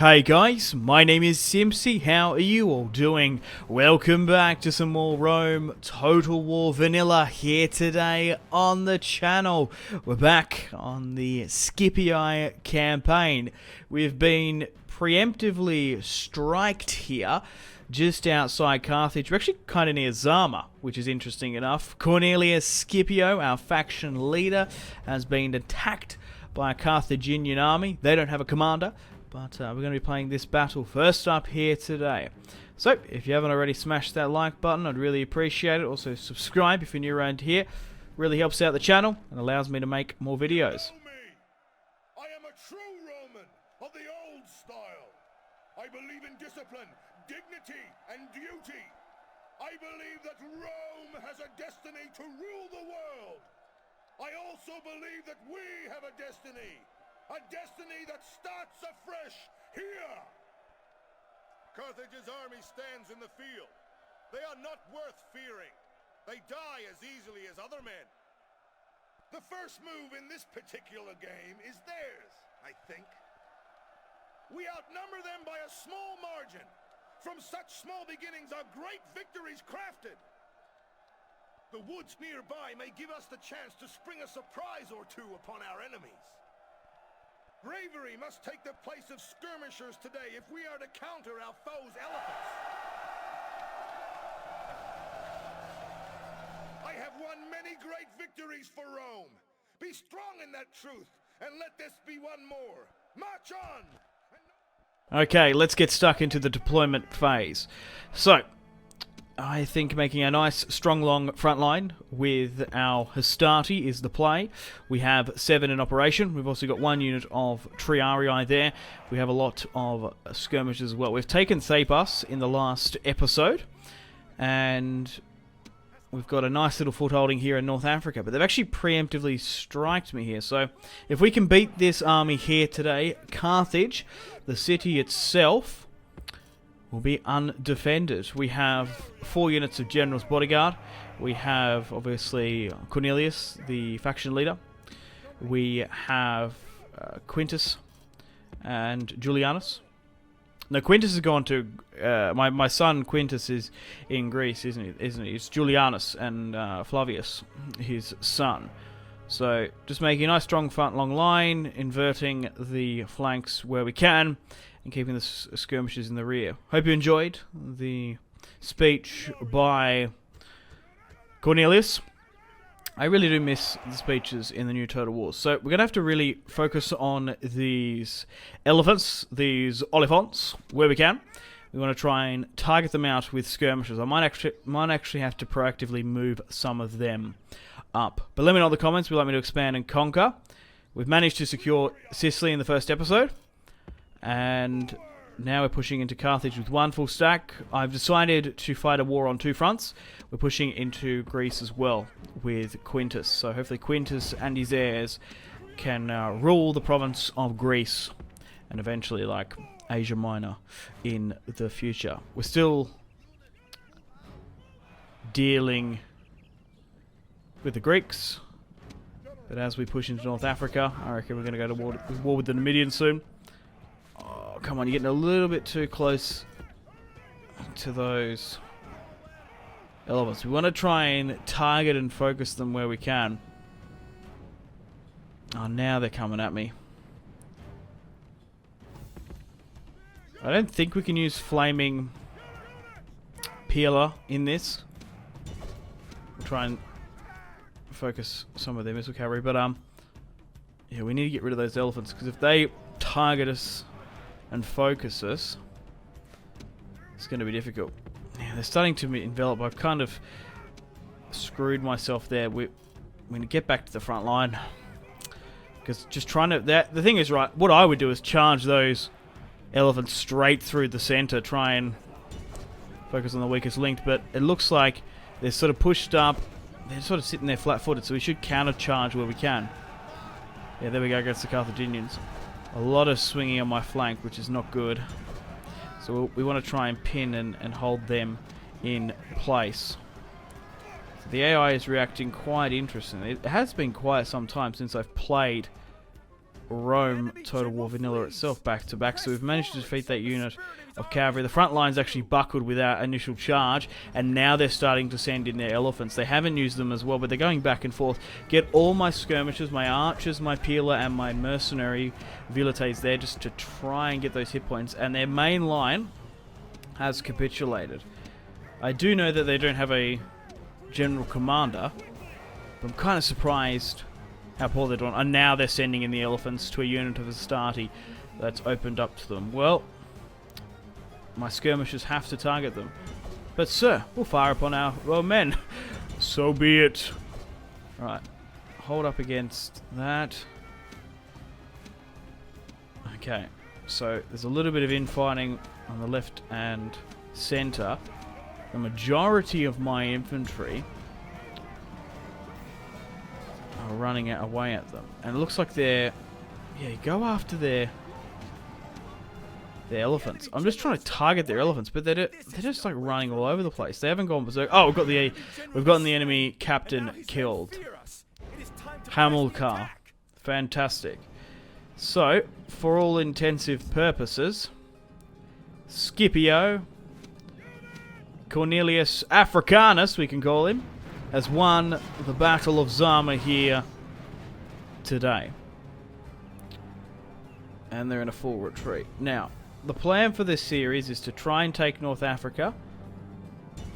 Hey guys, my name is Simpzy. How are you all doing? Welcome back to some more Rome Total War Vanilla here today on the channel. We're back on the Scipii campaign. We've been preemptively striked here just outside Carthage. We're actually kind of near Zama, which is interesting enough. Cornelius Scipio, our faction leader, has been attacked by a Carthaginian army. They don't have a commander, but we're going to be playing this battle first up here today. So, if you haven't already smashed that like button, I'd really appreciate it. Also, subscribe if you're new around here. Really helps out the channel and allows me to make more videos. I am a true Roman of the old style. I believe in discipline, dignity, and duty. I believe that Rome has a destiny to rule the world. I also believe that we have a destiny that starts afresh here. Carthage's army stands in the field. They are not worth fearing. They die as easily as other men. The first move in this particular game is theirs, I think. We outnumber them by a small margin. From such small beginnings are great victories crafted. The woods nearby may give us the chance to spring a surprise or two upon our enemies. Bravery must take the place of skirmishers today if we are to counter our foes' elephants. I have won many great victories for Rome. Be strong in that truth, and let this be one more. March on! Okay, let's get stuck into the deployment phase. So, I think making a nice, strong, long front line with our Hastati is the play. We have 7 in operation. We've also got 1 unit of Triarii there. We have a lot of skirmishes as well. We've taken Scipii in the last episode, and we've got a nice little footholding here in North Africa, but they've actually preemptively striked me here. So if we can beat this army here today, Carthage, the city itself, will be undefended. We have 4 units of General's Bodyguard. We have, obviously, Cornelius, the faction leader. We have Quintus and Julianus. No, Quintus has gone to... my son Quintus is in Greece, isn't he? It's Julianus and Flavius, his son. So, just making a nice strong front long line, inverting the flanks where we can, and keeping the skirmishes in the rear. Hope you enjoyed the speech by Cornelius. I really do miss the speeches in the new Total Wars. So we're going to have to really focus on these elephants, these oliphants, where we can. We want to try and target them out with skirmishes. I might actually have to proactively move some of them up. But let me know in the comments if you'd like me to expand and conquer. We've managed to secure Sicily in the first episode, and now we're pushing into Carthage with 1 full stack. I've decided to fight a war on 2 fronts. We're pushing into Greece as well with Quintus. So hopefully Quintus and his heirs can rule the province of Greece and eventually like Asia Minor in the future. We're still dealing with the Greeks, but as we push into North Africa, I reckon we're going to go to war with the Numidians soon. Oh, come on, you're getting a little bit too close to those elephants. We want to try and target and focus them where we can. Oh, now they're coming at me. I don't think we can use flaming Peeler in this. We'll try and focus some of their missile cavalry, but yeah, we need to get rid of those elephants, because if they target us and focus us, it's going to be difficult. Yeah, they're starting to envelop. I've kind of screwed myself there. We're going to get back to the front line, because just trying to... the thing is, right, what I would do is charge those elephants straight through the center, try and focus on the weakest link, but it looks like they're sort of pushed up. They're sort of sitting there flat-footed, so we should counter-charge where we can. Yeah, there we go against the Carthaginians. A lot of swinging on my flank, which is not good. So we want to try and pin and hold them in place. So the AI is reacting quite interestingly. It has been quite some time since I've played Rome Total War Vanilla itself back to back. So we've managed to defeat that unit of cavalry. The front line's actually buckled with our initial charge, and now they're starting to send in their elephants. They haven't used them as well, but they're going back and forth. Get all my skirmishers, my archers, my peeler, and my mercenary velites there just to try and get those hit points. And their main line has capitulated. I do know that they don't have a general commander, but I'm kind of surprised how poor they're doing. And now they're sending in the elephants to a unit of Astarte that's opened up to them. Well, my skirmishers have to target them. But sir, we'll fire upon our men. So be it. Right, hold up against that. Okay, so there's a little bit of infighting on the left and center. The majority of my infantry are running away at them. And it looks like they're... Yeah, go after their elephants. I'm just trying to target their elephants, but they're just like running all over the place. They haven't gone berserk. Oh, we've gotten the enemy captain killed. Hamilcar. Fantastic. So, for all intensive purposes, Scipio, Cornelius Africanus, we can call him, has won the Battle of Zama here today. And they're in a full retreat. Now, the plan for this series is to try and take North Africa.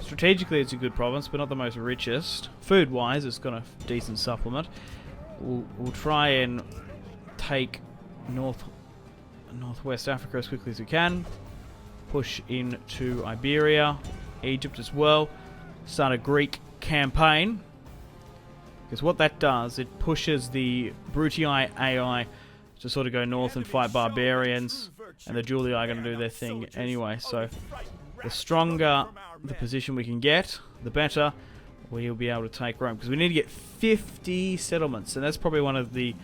Strategically, it's a good province, but not the most richest. Food-wise, it's got a decent supplement. We'll try and take Northwest Africa as quickly as we can. Push into Iberia, Egypt as well. Start a Greek campaign. Because what that does, it pushes the Brutii AI to sort of go north and fight barbarians, and the Julii are going to do their thing anyway. So the stronger the position we can get, the better we'll be able to take Rome. Because we need to get 50 settlements, and that's probably one of the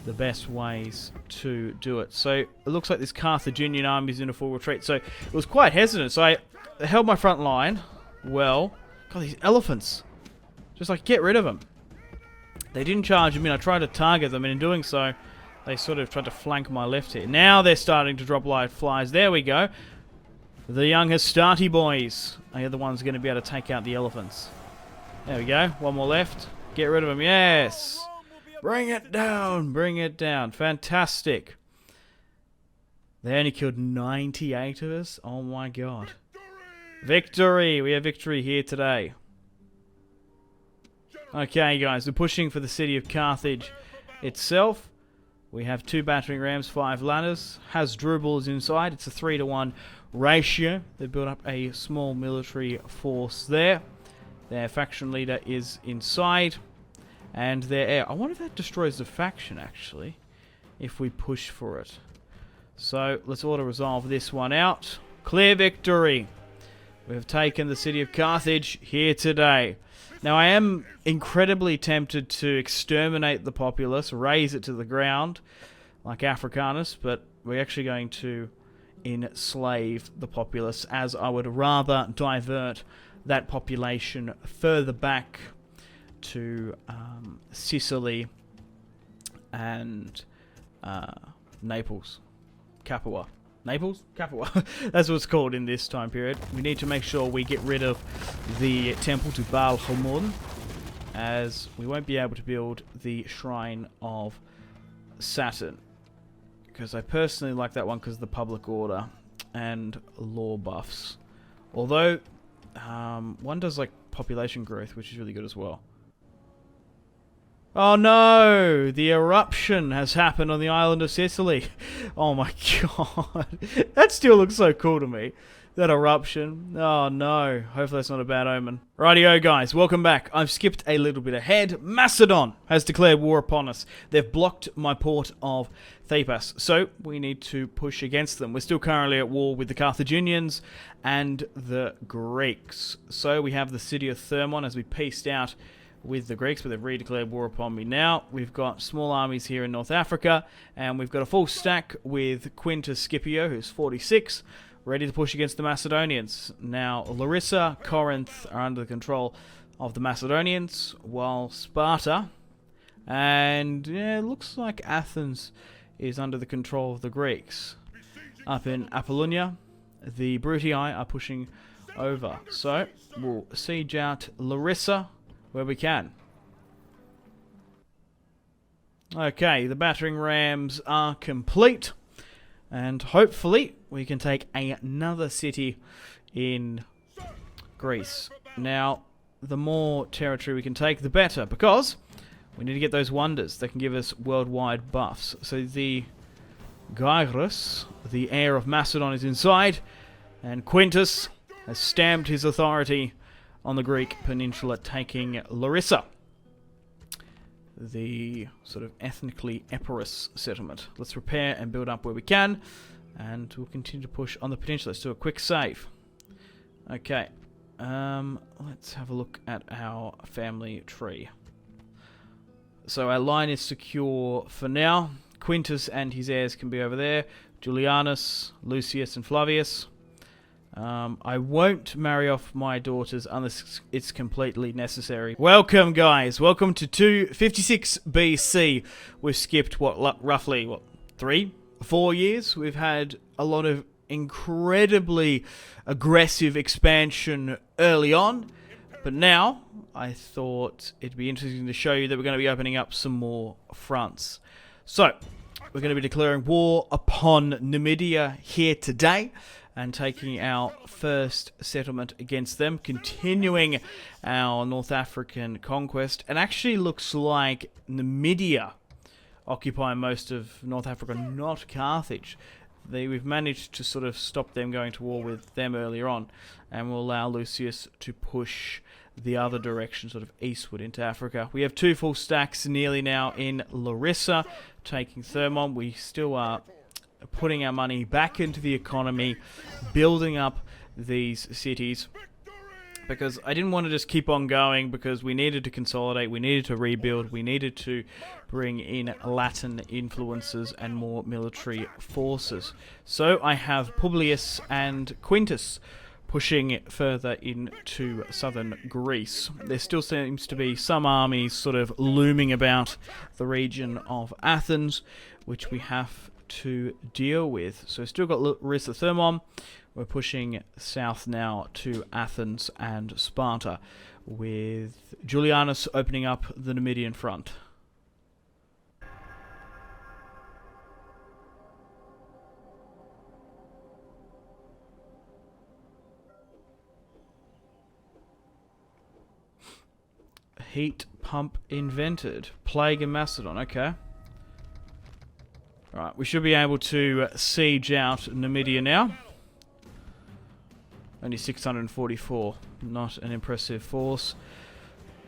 best ways to do it. So it looks like this Carthaginian army is in a full retreat. So it was quite hesitant. So I held my front line. Well, God, these elephants. Just like, get rid of them. They didn't charge them in. I tried to target them, and in doing so, they sort of tried to flank my left here. Now they're starting to drop light flies. There we go. The young Astarte boys are the ones going to be able to take out the elephants. There we go. One more left. Get rid of them. Yes. Bring it down. Bring it down. Fantastic. They only killed 98 of us. Oh my god. Victory. We have victory here today. Okay, guys. We're pushing for the city of Carthage itself. We have 2 battering rams, 5 ladders. Hasdrubal is inside. It's a 3-to-1 ratio. They've built up a small military force there. Their faction leader is inside. And their heir. I wonder if that destroys the faction, actually, if we push for it. So, let's auto-resolve this one out. Clear victory. We have taken the city of Carthage here today. Now, I am incredibly tempted to exterminate the populace, raze it to the ground, like Africanus, but we're actually going to enslave the populace, as I would rather divert that population further back to Sicily and Naples. Capua. Naples? Capua. That's what it's called in this time period. We need to make sure we get rid of the temple to Baal Hamon, as we won't be able to build the Shrine of Saturn. Because I personally like that one because of the public order and law buffs. Although, one does like population growth, which is really good as well. Oh no! The eruption has happened on the island of Sicily. Oh my god. That still looks so cool to me. That eruption. Oh no. Hopefully that's not a bad omen. Rightio guys, welcome back. I've skipped a little bit ahead. Macedon has declared war upon us. They've blocked my port of Thebes. So we need to push against them. We're still currently at war with the Carthaginians and the Greeks. So we have the city of Thermon as we pieced out with the Greeks, but they've redeclared war upon me now. We've got small armies here in North Africa, and we've got a full stack with Quintus Scipio, who's 46, ready to push against the Macedonians. Now, Larissa, Corinth are under the control of the Macedonians, while Sparta, and yeah, it looks like Athens is under the control of the Greeks. Up in Apollonia, the Brutii are pushing over. So, we'll siege out Larissa where we can. Okay, the battering rams are complete. And hopefully we can take another city in Greece. Now, the more territory we can take, the better, because we need to get those wonders that can give us worldwide buffs. So the Gyros, the heir of Macedon, is inside, and Quintus has stamped his authority on the Greek peninsula, taking Larissa, the sort of ethnically Epirus settlement. Let's repair and build up where we can, and we'll continue to push on the peninsula. Let's do a quick save. Okay, let's have a look at our family tree. So our line is secure for now. Quintus and his heirs can be over there. Julianus, Lucius, and Flavius. I won't marry off my daughters unless it's completely necessary. Welcome, guys. Welcome to 256 BC. We've skipped, roughly 3-4 years. We've had a lot of incredibly aggressive expansion early on. But now, I thought it'd be interesting to show you that we're going to be opening up some more fronts. So, we're going to be declaring war upon Numidia here today, and taking our first settlement against them, continuing our North African conquest. And actually looks like Numidia occupy most of North Africa, not Carthage. We've managed to sort of stop them going to war with them earlier on, and we'll allow Lucius to push the other direction, sort of eastward into Africa. We have 2 full stacks nearly now in Larissa, taking Thermon. We still are putting our money back into the economy, building up these cities, because I didn't want to just keep on going, because we needed to consolidate, we needed to rebuild, we needed to bring in Latin influences and more military forces. So I have Publius and Quintus pushing further into southern Greece. There still seems to be some armies sort of looming about the region of Athens, which we have to deal with. So we've still got Larissa Thermon. We're pushing south now to Athens and Sparta, with Julianus opening up the Numidian front. Heat pump invented. Plague in Macedon, okay. Alright, we should be able to siege out Numidia now. Only 644. Not an impressive force.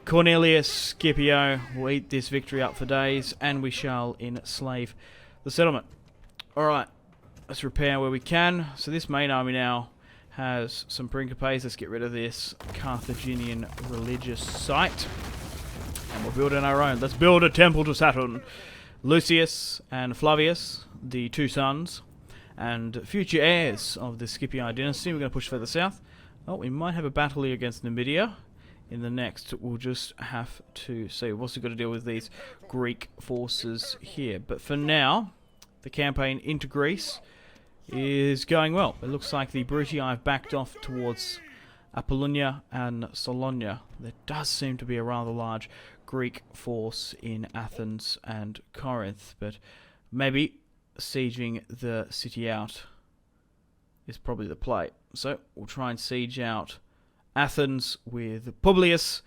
Cornelius Scipio will eat this victory up for days, and we shall enslave the settlement. Alright, let's repair where we can. So this main army now has some perincopes. Let's get rid of this Carthaginian religious site, and we'll build in our own. Let's build a temple to Saturn. Lucius and Flavius, the 2 sons, and future heirs of the Scipii dynasty. We're going to push further south. Oh, we might have a battle here against Numidia. In the next, we'll just have to see. We've also got to deal with these Greek forces here. But for now, the campaign into Greece is going well. It looks like the Brutii have backed off towards Apollonia and Salonia. There does seem to be a rather large Greek force in Athens and Corinth, but maybe sieging the city out is probably the play. So we'll try and siege out Athens with Publius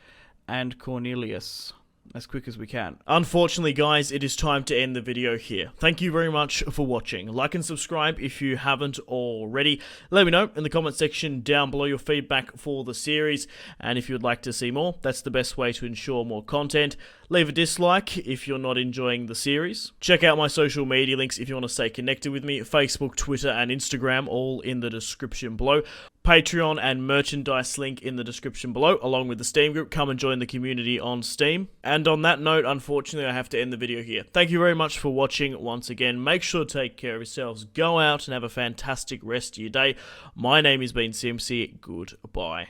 and Cornelius as quick as we can. Unfortunately, guys, it is time to end the video here. Thank you very much for watching. Like and subscribe if you haven't already. Let me know in the comment section down below your feedback for the series, and if you would like to see more, that's the best way to ensure more content. Leave a dislike if you're not enjoying the series. Check out my social media links if you want to stay connected with me. Facebook, Twitter, and Instagram, all in the description below. Patreon and merchandise link in the description below, along with the Steam group. Come and join the community on Steam. And on that note, unfortunately, I have to end the video here. Thank you very much for watching once again. Make sure to take care of yourselves. Go out and have a fantastic rest of your day. My name has been Simpzy. Goodbye.